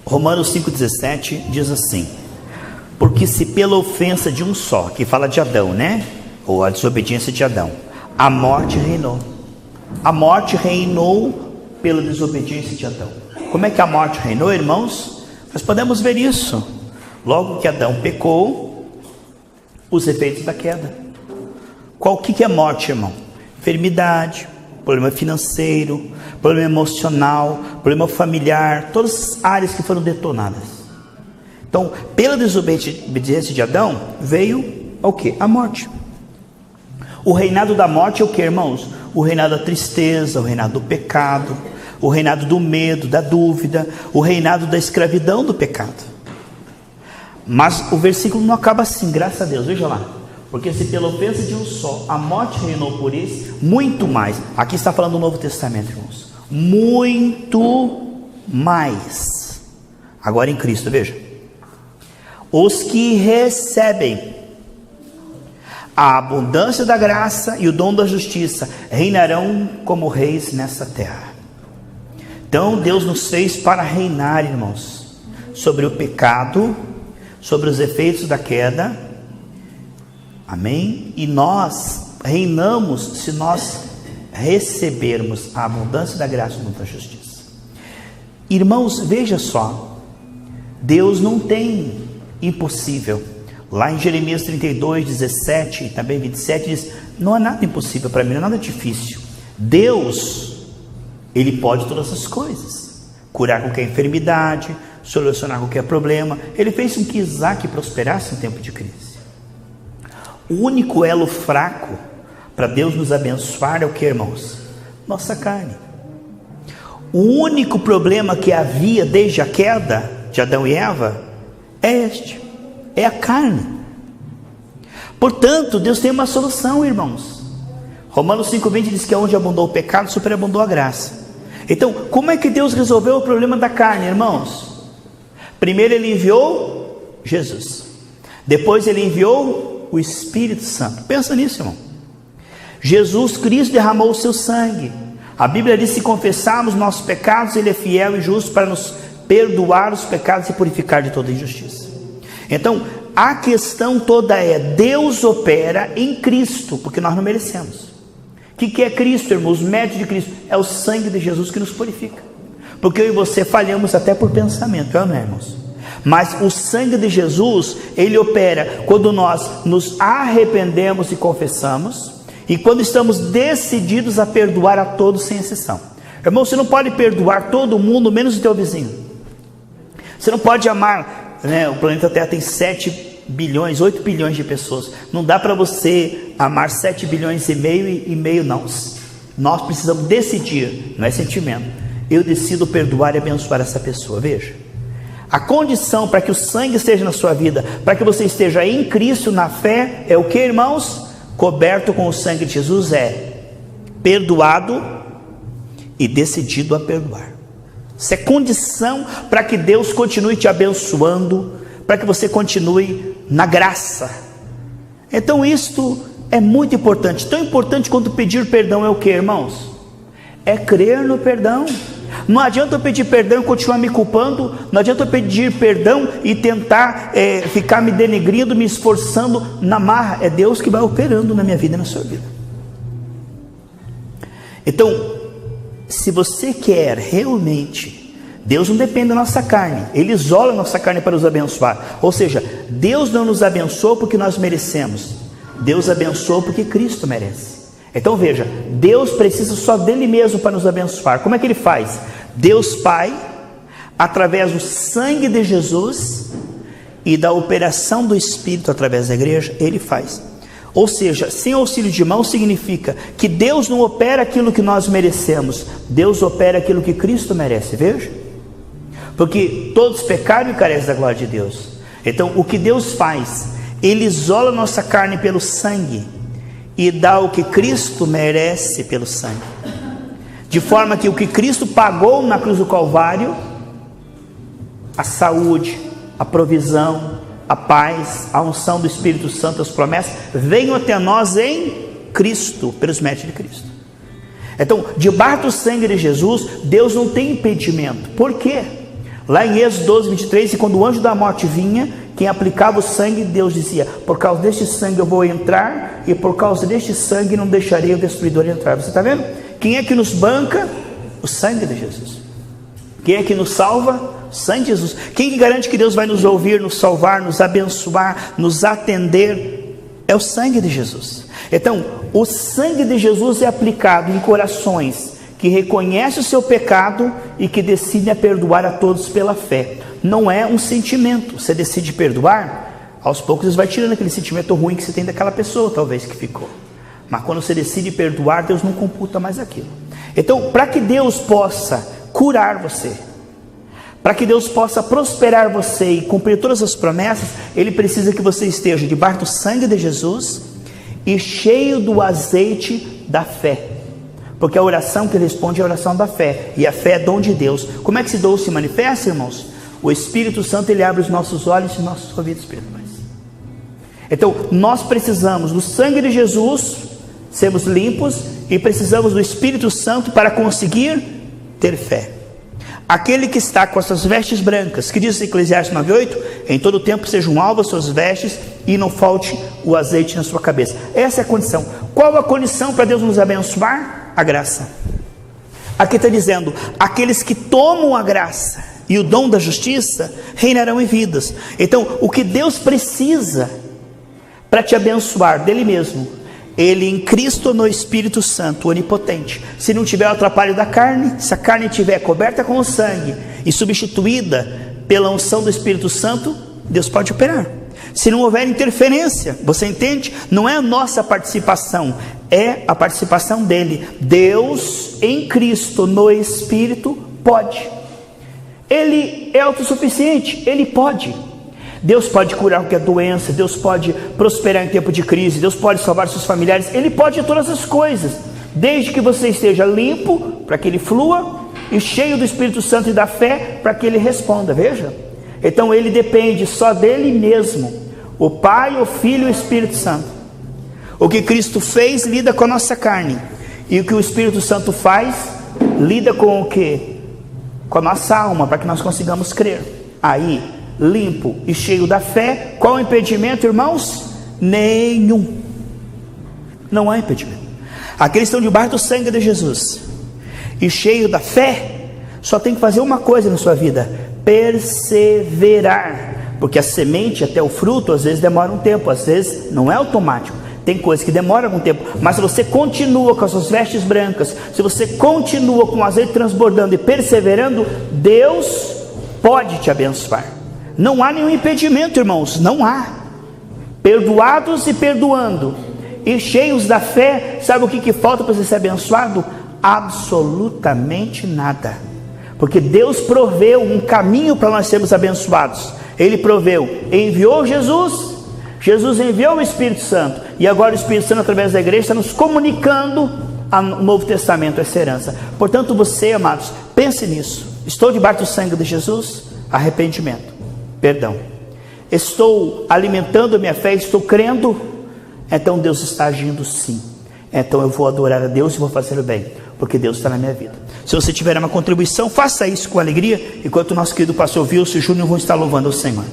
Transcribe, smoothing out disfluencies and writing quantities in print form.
Romanos 5,17 diz assim: porque se pela ofensa de um só, que fala de Adão, né? Ou a desobediência de Adão, a morte reinou. A morte reinou pela desobediência de Adão. Como é que a morte reinou, irmãos? Nós podemos ver isso. Logo que Adão pecou, os efeitos da queda. O que é morte, irmão? Enfermidade, problema financeiro, problema emocional, problema familiar, todas as áreas que foram detonadas. Então, pela desobediência de Adão, veio o quê? A morte. O reinado da morte é o que, irmãos? O reinado da tristeza, o reinado do pecado, o reinado do medo, da dúvida, o reinado da escravidão do pecado. Mas o versículo não acaba assim, graças a Deus, veja lá. Porque se pela ofensa de um só a morte reinou por isso, muito mais. Aqui está falando do Novo Testamento, irmãos. Muito mais. Agora em Cristo, veja. Os que recebem a abundância da graça e o dom da justiça reinarão como reis nessa terra. Então Deus nos fez para reinar, irmãos, sobre o pecado, sobre os efeitos da queda. Amém? E nós reinamos se nós recebermos a abundância da graça e do dom da justiça. Irmãos, veja só, Deus não tem impossível. Lá em Jeremias 32, 17 e também 27 diz: não há nada impossível para mim, não há nada difícil. Deus, Ele pode todas as coisas, curar qualquer enfermidade, solucionar qualquer problema. Ele fez com que Isaac prosperasse em tempo de crise. O único elo fraco para Deus nos abençoar é o que, irmãos? Nossa carne. O único problema que havia desde a queda de Adão e Eva é a carne. Portanto, Deus tem uma solução, irmãos. Romanos 5,20 diz que onde abundou o pecado, superabundou a graça. Então, como é que Deus resolveu o problema da carne, irmãos? Primeiro Ele enviou Jesus. Depois Ele enviou o Espírito Santo. Pensa nisso, irmão. Jesus Cristo derramou o seu sangue. A Bíblia diz: se confessarmos nossos pecados, Ele é fiel e justo para nos perdoar os pecados e purificar de toda injustiça. Então, a questão toda é: Deus opera em Cristo, porque nós não merecemos. O que é Cristo, irmãos? O mérito de Cristo é o sangue de Jesus que nos purifica. Porque eu e você falhamos até por pensamento, não é, irmãos? Mas o sangue de Jesus, Ele opera quando nós nos arrependemos e confessamos, e quando estamos decididos a perdoar a todos sem exceção. Irmão, você não pode perdoar todo mundo, menos o teu vizinho. Você não pode amar, né? O planeta Terra tem 7 bilhões, 8 bilhões de pessoas. Não dá para você amar 7 bilhões e meio, não. Nós precisamos decidir, não é sentimento. Eu decido perdoar e abençoar essa pessoa. Veja, a condição para que o sangue esteja na sua vida, para que você esteja em Cristo na fé, é o que, irmãos? Coberto com o sangue de Jesus, é perdoado e decidido a perdoar. Isso é condição para que Deus continue te abençoando, para que você continue na graça. Então isto é muito importante. Tão importante quanto pedir perdão é o que, irmãos? É crer no perdão. Não adianta eu pedir perdão e continuar me culpando. Não adianta eu pedir perdão e tentar ficar me denegrindo, me esforçando na marra. É Deus que vai operando na minha vida e na sua vida. Então, se você quer realmente, Deus não depende da nossa carne. Ele isola a nossa carne para nos abençoar. Ou seja, Deus não nos abençoou porque nós merecemos. Deus abençoou porque Cristo merece. Então veja, Deus precisa só dele mesmo para nos abençoar. Como é que ele faz? Deus Pai, através do sangue de Jesus e da operação do Espírito através da igreja, ele faz. Ou seja, sem auxílio de mão significa que Deus não opera aquilo que nós merecemos, Deus opera aquilo que Cristo merece. Veja, porque todos pecaram e carecem da glória de Deus. Então o que Deus faz? Ele isola nossa carne pelo sangue e dá o que Cristo merece pelo sangue, de forma que o que Cristo pagou na cruz do Calvário, a saúde, a provisão, a paz, a unção do Espírito Santo, as promessas, venham até nós em Cristo, pelos méritos de Cristo. Então, debaixo do sangue de Jesus, Deus não tem impedimento. Por quê? Lá em Êxodo 12, 23, e quando o anjo da morte vinha, quem aplicava o sangue, Deus dizia: por causa deste sangue eu vou entrar, e por causa deste sangue não deixarei o destruidor entrar. Você está vendo? Quem é que nos banca? O sangue de Jesus. Quem é que nos salva? O sangue de Jesus. Quem que garante que Deus vai nos ouvir, nos salvar, nos abençoar, nos atender? É o sangue de Jesus. Então, o sangue de Jesus é aplicado em corações que reconhecem o seu pecado e que decidem a perdoar a todos pela fé. Não é um sentimento. Você decide perdoar, aos poucos você vai tirando aquele sentimento ruim que você tem daquela pessoa, talvez, que ficou. Mas quando você decide perdoar, Deus não computa mais aquilo. Então, para que Deus possa curar você, para que Deus possa prosperar você e cumprir todas as promessas, Ele precisa que você esteja debaixo do sangue de Jesus e cheio do azeite da fé. Porque a oração que Ele responde é a oração da fé, e a fé é dom de Deus. Como é que esse dom se manifesta, irmãos? O Espírito Santo, Ele abre os nossos olhos e nossos ouvidos espirituais. Então, nós precisamos do sangue de Jesus, sermos limpos, e precisamos do Espírito Santo para conseguir ter fé. Aquele que está com as suas vestes brancas, que diz em Eclesiastes 9:8, em todo tempo sejam alvas as suas vestes e não falte o azeite na sua cabeça. Essa é a condição. Qual a condição para Deus nos abençoar? A graça. Aqui está dizendo: aqueles que tomam a graça e o dom da justiça reinarão em vidas. Então, o que Deus precisa para te abençoar dele mesmo, Ele em Cristo no Espírito Santo, onipotente. Se não tiver o atrapalho da carne, se a carne estiver coberta com o sangue e substituída pela unção do Espírito Santo, Deus pode operar. Se não houver interferência, você entende? Não é a nossa participação, é a participação dele. Deus em Cristo no Espírito pode. Ele é autossuficiente, Ele pode. Deus pode curar qualquer doença, Deus pode prosperar em tempo de crise, Deus pode salvar seus familiares, Ele pode todas as coisas, desde que você esteja limpo, para que Ele flua, e cheio do Espírito Santo e da fé, para que Ele responda. Veja, então Ele depende só dEle mesmo, o Pai, o Filho e o Espírito Santo. O que Cristo fez lida com a nossa carne, e o que o Espírito Santo faz lida com o que? Com a nossa alma, para que nós consigamos crer. Aí, limpo e cheio da fé, qual o impedimento, irmãos? Nenhum. Não há impedimento. Aqueles que estão debaixo do sangue de Jesus e cheio da fé, só tem que fazer uma coisa na sua vida: perseverar. Porque a semente até o fruto às vezes demora um tempo, às vezes não é automático, tem coisa que demora algum tempo. Mas se você continua com as suas vestes brancas, se você continua com o azeite transbordando e perseverando, Deus pode te abençoar. Não há nenhum impedimento, irmãos, não há. Perdoados e perdoando e cheios da fé, sabe o que falta para você ser abençoado? Absolutamente nada. Porque Deus proveu um caminho para nós sermos abençoados. Ele proveu, enviou Jesus, Jesus enviou o Espírito Santo, e agora o Espírito Santo, através da igreja, está nos comunicando o Novo Testamento, essa herança. Portanto, você, amados, pense nisso. Estou debaixo do sangue de Jesus? Arrependimento, perdão. Estou alimentando a minha fé, estou crendo? Então Deus está agindo sim. Então eu vou adorar a Deus e vou fazer o bem, porque Deus está na minha vida. Se você tiver uma contribuição, faça isso com alegria, enquanto o nosso querido pastor Wilson e Júnior vão estar louvando ao Senhor.